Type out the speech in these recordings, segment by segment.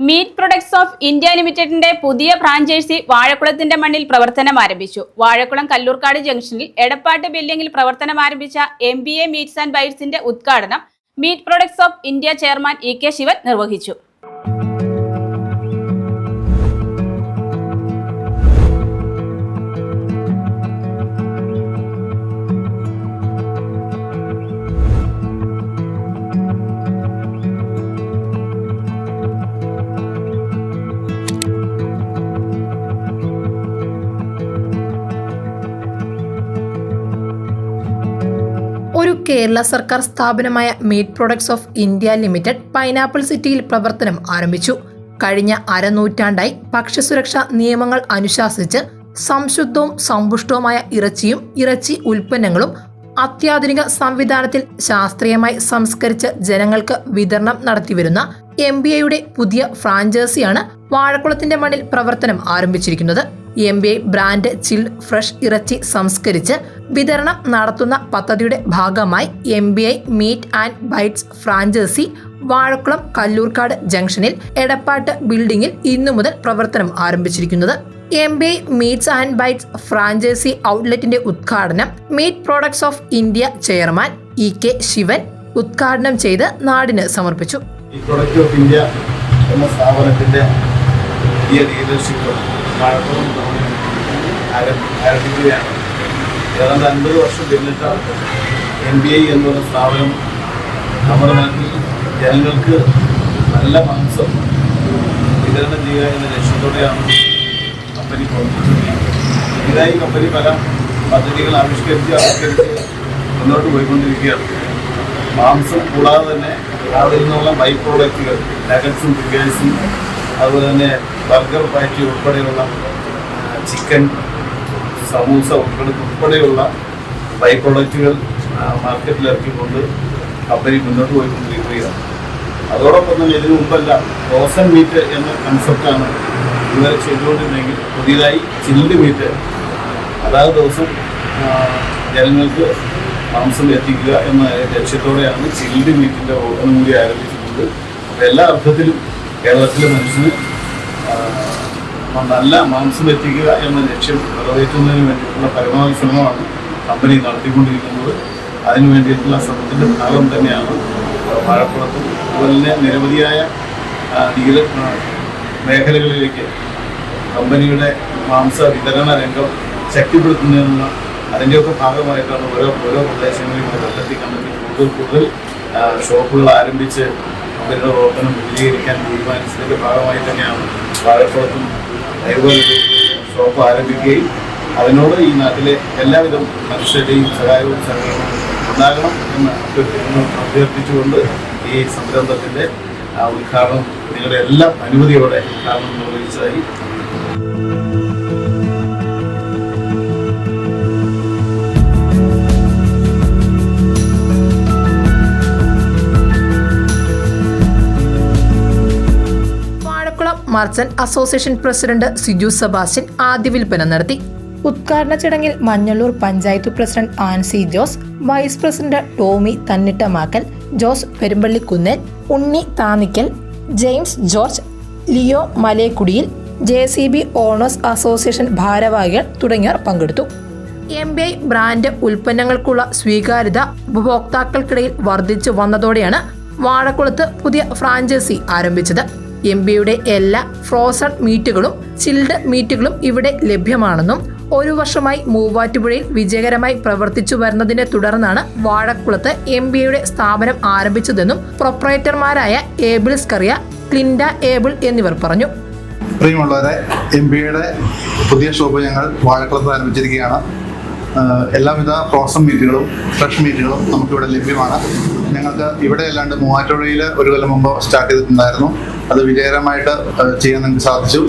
Meet products of India ലിമിറ്റഡിന്റെ പുതിയ franchise വാഴക്കുളത്തിന്റെ മണ്ണിൽ പ്രവർത്തനം ആരംഭിച്ചു. വാഴക്കുളം കല്ലൂർക്കാട് ജംഗ്ഷനിൽ എടപ്പാട്ട് ബിൽഡിംഗിൽ പ്രവർത്തനം ആരംഭിച്ച MBA മീറ്റ്സ് ആൻഡ് ബൈറ്റ്സിന്റെ ഉദ്ഘാടനം meet products of India chairman EK Shivan നിർവഹിച്ചു. ഒരു കേരള സർക്കാർ സ്ഥാപനമായ meat products of India limited pineapple സിറ്റിയിൽ പ്രവർത്തനം ആരംഭിച്ചു. കഴിഞ്ഞ അരനൂറ്റാണ്ടായി ഭക്ഷ്യസുരക്ഷാ നിയമങ്ങൾ അനുശാസിച്ച് സംശുദ്ധവും സമ്പുഷ്ടവുമായ ഇറച്ചിയും ഇറച്ചി ഉൽപ്പന്നങ്ങളും അത്യാധുനിക സംവിധാനത്തിൽ ശാസ്ത്രീയമായി സംസ്കരിച്ച് ജനങ്ങൾക്ക് വിതരണം നടത്തിവരുന്ന MBAയുടെ പുതിയ ഫ്രാഞ്ചൈസിയാണ് വാഴക്കുളത്തിന്റെ മണ്ണിൽ പ്രവർത്തനം ആരംഭിച്ചിരിക്കുന്നത്. MBA ബ്രാൻഡ് ചിൽഡ് ഫ്രഷ് ഇറച്ചി സംസ്കരിച്ച് വിതരണം നടത്തുന്ന പദ്ധതിയുടെ ഭാഗമായി MBA Meat and bytes franchise Vazhakulam Kallurkad ജംഗ്ഷനിൽ എടപ്പാട്ട് ബിൽഡിംഗിൽ ഇന്നു മുതൽ പ്രവർത്തനം ആരംഭിച്ചിരിക്കുന്നത്. MBA meats and bytes franchise ഔട്ട്ലെറ്റിന്റെ ഉദ്ഘാടനം meet products of India chairman EK Sivan ഉദ്ഘാടനം ചെയ്ത് നാടിന് സമർപ്പിച്ചു. ആരംഭിക്കുകയാണ്. ഏതാണ്ട് 50 വർഷം പിന്നിട്ടാണ് MBA എന്നുള്ള സ്ഥാപനം നമ്മുടെ നാട്ടിൽ ജനങ്ങൾക്ക് നല്ല മാംസം വിതരണം ചെയ്യുക എന്ന ലക്ഷ്യത്തോടെയാണ് കമ്പനി പ്രവർത്തിച്ചത്. ഇതിനായി കമ്പനി പല പദ്ധതികൾ ആവിഷ്കരിച്ച് മുന്നോട്ട് പോയിക്കൊണ്ടിരിക്കുകയാണ്. മാംസം കൂടാതെ തന്നെ അതിൽ നിന്നുള്ള ബൈ പ്രോഡക്റ്റുകൾ നഗറ്റ്സും ഫിഗേഴ്സും അതുപോലെ തന്നെ ബർഗർ പാറ്റി ഉൾപ്പെടെയുള്ള ചിക്കൻ സമൂസ ഉൾപ്പെടെയുള്ള ബൈ പ്രോഡക്റ്റുകൾ മാർക്കറ്റിൽ ഇറക്കിക്കൊണ്ട് കമ്പനി മുന്നോട്ട് പോയിക്കൊണ്ടിരിക്കുകയാണ്. അതോടൊപ്പം തന്നെ ഇതിനു മുമ്പെല്ലാം ഫ്രോസൺ മീറ്റ് എന്ന കൺസെപ്റ്റാണ് ഇതുവരെ ചെയ്തുകൊണ്ടിരുന്നെങ്കിൽ പുതിയതായി ചിൽഡ് മീറ്റ് അതാത് ദിവസം ജനങ്ങൾക്ക് മാംസം എത്തിക്കുക എന്ന ലക്ഷ്യത്തോടെയാണ് ചിൽഡ് മീറ്റിൻ്റെ പ്രവർത്തനം കൂടി ആരംഭിച്ചിട്ടുണ്ട്. അപ്പോൾ എല്ലാ അർത്ഥത്തിലും കേരളത്തിലെ മനുഷ്യന് നല്ല മാംസം എത്തിക്കുക എന്ന ലക്ഷ്യം നിറവേറ്റുന്നതിന് വേണ്ടിയിട്ടുള്ള പരമാവധി ശ്രമമാണ് കമ്പനി നടത്തിക്കൊണ്ടിരിക്കുന്നത്. അതിനു വേണ്ടിയിട്ടുള്ള ശ്രമത്തിൻ്റെ ഭാഗം തന്നെയാണ് വാഴക്കുളത്തും അതുപോലെ തന്നെ നിരവധിയായ മേഖലകളിലേക്ക് കമ്പനിയുടെ മാംസ വിതരണ രംഗം ശക്തിപ്പെടുത്തുന്നതിനുള്ള അതിൻ്റെയൊക്കെ ഭാഗമായിട്ടാണ് ഓരോ പ്രദേശങ്ങളിലും കണ്ടെത്തി കൂടുതൽ ഷോപ്പുകൾ ആരംഭിച്ച് കമ്പനിയുടെ പ്രവർത്തനം വിപുലീകരിക്കാൻ തീരുമാനിച്ചതിൻ്റെ ഭാഗമായി തന്നെയാണ് വാഴക്കുളത്തും അതുപോലൊരു ഷോപ്പ് ആരംഭിക്കുകയും അതിനോട് ഈ നാട്ടിലെ എല്ലാവിധ മനുഷ്യരുടെയും സഹായവും സഹകരണവും ഉണ്ടാകണം എന്ന് അഭ്യർത്ഥിച്ചുകൊണ്ട് ഈ സംരംഭത്തിൻ്റെ ഉദ്ഘാടനം നിങ്ങളുടെ എല്ലാ അനുമതിയോടെ ഉദ്ഘാടനം നിർവഹിച്ചതായി. Merchant association president Siju Sebastian ആദ്യ വിൽപ്പന നടത്തി. ഉദ്ഘാടന ചടങ്ങിൽ മഞ്ഞള്ളൂർ panchayat president Ancy Jose, vice president Tomy Thannittamakkal, Jose Perumpallikkunnel, Unni Thannikkal, James George, Leo Malekudiyil, JCB owners association ഭാരവാഹികൾ തുടങ്ങിയവർ പങ്കെടുത്തു. MBA ബ്രാൻഡ് ഉൽപ്പന്നങ്ങൾക്കുള്ള സ്വീകാര്യത ഉപഭോക്താക്കൾക്കിടയിൽ വർദ്ധിച്ചു വന്നതോടെയാണ് വാഴക്കുളത്ത് പുതിയ ഫ്രാഞ്ചൈസി ആരംഭിച്ചത്. MBAയുടെ എല്ലാ ഫ്രോസൺ മീറ്റുകളും ചിൽഡ് മീറ്റുകളും ഇവിടെ ലഭ്യമാണെന്നും 1 വർഷമായി മൂവാറ്റുപുഴയിൽ വിജയകരമായി പ്രവർത്തിച്ചു വരുന്നതിനെ തുടർന്നാണ് വാഴക്കുളത്ത് MBAയുടെ സ്ഥാപനം ആരംഭിച്ചതെന്നും പ്രൊപ്പറേറ്റർമാരായ ഏബിൾ സ്കറിയ, ക്ലിൻഡ ഏബിൾ എന്നിവർ പറഞ്ഞു. പ്രിയമുള്ളവരെ, MBAയുടെ പുതിയ ഷോപ്പ് ഞങ്ങൾ വാഴക്കുളത്ത് ആരംഭിച്ചിരിക്കുകയാണ്. എല്ലാവിധ ഫ്രോസൺ മീറ്റുകളും ഫ്രഷ് മീറ്റുകളും നമുക്കിവിടെ ലഭ്യമാണ്. ഞങ്ങൾക്ക് ഇവിടെ അല്ലാണ്ട് മൂവാറ്റുപുഴയിൽ ഒരു കൊല്ലം മുമ്പ് സ്റ്റാർട്ട് ചെയ്തിട്ടുണ്ടായിരുന്നു. അത് വിജയകരമായിട്ട് ചെയ്യാൻ ഞങ്ങൾക്ക് സാധിച്ചു.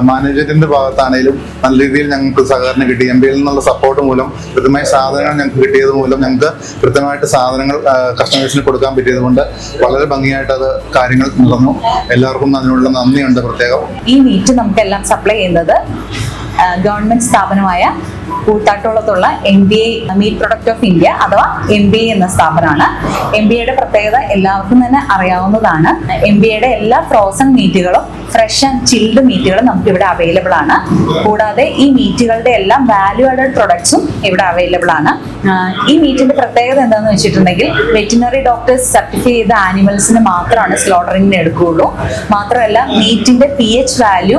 മാനേജ്മെന്റിന്റെ ഭാഗത്താണെങ്കിലും നല്ല രീതിയിൽ ഞങ്ങൾക്ക് സഹകരണം കിട്ടി. MBAയിൽ നിന്നുള്ള സപ്പോർട്ട് മൂലം കൃത്യമായ സാധനങ്ങൾ ഞങ്ങൾക്ക് കിട്ടിയത് മൂലം ഞങ്ങൾക്ക് കൃത്യമായിട്ട് സാധനങ്ങൾ കസ്റ്റമേഴ്സിന് കൊടുക്കാൻ പറ്റിയത് കൊണ്ട് വളരെ ഭംഗിയായിട്ട് അത് കാര്യങ്ങൾ നടന്നു. എല്ലാവർക്കും അതിനുള്ള നന്ദിയുണ്ട് പ്രത്യേകം. ഈ മീറ്റ് നമുക്കെല്ലാം സപ്ലൈ ചെയ്യുന്നത് ഗവൺമെന്റ് സ്ഥാപനമായ കൂത്താട്ടുകുളത്തുള്ള MBA meet product of India അഥവാ MBA എന്ന സ്ഥാപനമാണ്. MBAയുടെ പ്രത്യേകത എല്ലാവർക്കും തന്നെ അറിയാവുന്നതാണ്. MBAയുടെ എല്ലാ ഫ്രോസൺ മീറ്റുകളും ഫ്രഷ് ആൻഡ് ചിൽഡ് മീറ്റുകളും നമുക്ക് ഇവിടെ അവൈലബിൾ ആണ്. കൂടാതെ ഈ മീറ്റുകളുടെ എല്ലാം വാല്യൂ ആഡഡ് പ്രൊഡക്ട്സും ഇവിടെ അവൈലബിൾ ആണ്. ഈ മീറ്റിന്റെ പ്രത്യേകത എന്താണെന്ന് വെച്ചിട്ടുണ്ടെങ്കിൽ വെറ്റിനറി ഡോക്ടേഴ്സ് സർട്ടിഫൈ ചെയ്ത ആനിമൽസിന് മാത്രമാണ് സ്ലോട്ടറിങ്ങിന് എടുക്കുകയുള്ളൂ. മാത്രമല്ല മീറ്റിന്റെ pH വാല്യൂ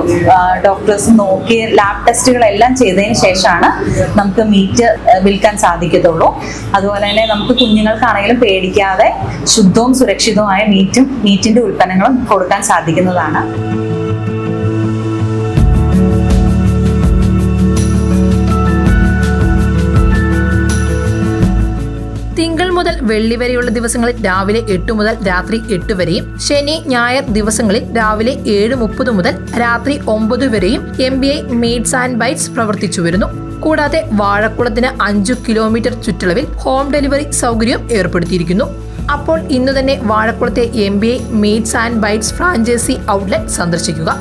ഡോക്ടേഴ്സ് നോക്കി ലാബ് ടെസ്റ്റുകളെല്ലാം ചെയ്തതിന് ശേഷമാണ് നമുക്ക് മീറ്റ് വിൽക്കാൻ സാധിക്കത്തുള്ളൂ. അതുപോലെ തന്നെ നമുക്ക് കുഞ്ഞുങ്ങൾക്കാണെങ്കിലും പേടിക്കാതെ ശുദ്ധവും സുരക്ഷിതവുമായ മീറ്റിന്റെ ഉൽപ്പന്നങ്ങളും കൊടുക്കാൻ സാധിക്കുന്നതാണ്. തിങ്കൾ മുതൽ വെള്ളി വരെയുള്ള ദിവസങ്ങളിൽ രാവിലെ 8 മുതൽ രാത്രി 8 വരെയും ശനി ഞായർ ദിവസങ്ങളിൽ രാവിലെ 7:30 മുതൽ രാത്രി 9 വരെയും MBA മീറ്റ്സ് ആൻഡ് ബൈറ്റ്സ് പ്രവർത്തിച്ചു വരുന്നു. കൂടാതെ വാഴക്കുളത്തിന് 5 കിലോമീറ്റർ ചുറ്റളവിൽ ഹോം ഡെലിവറി സൗകര്യം ഏർപ്പെടുത്തിയിരിക്കുന്നു. അപ്പോൾ ഇന്ന് തന്നെ വാഴക്കുളത്തെ MBA meats and bytes franchise outlet സന്ദർശിക്കുക.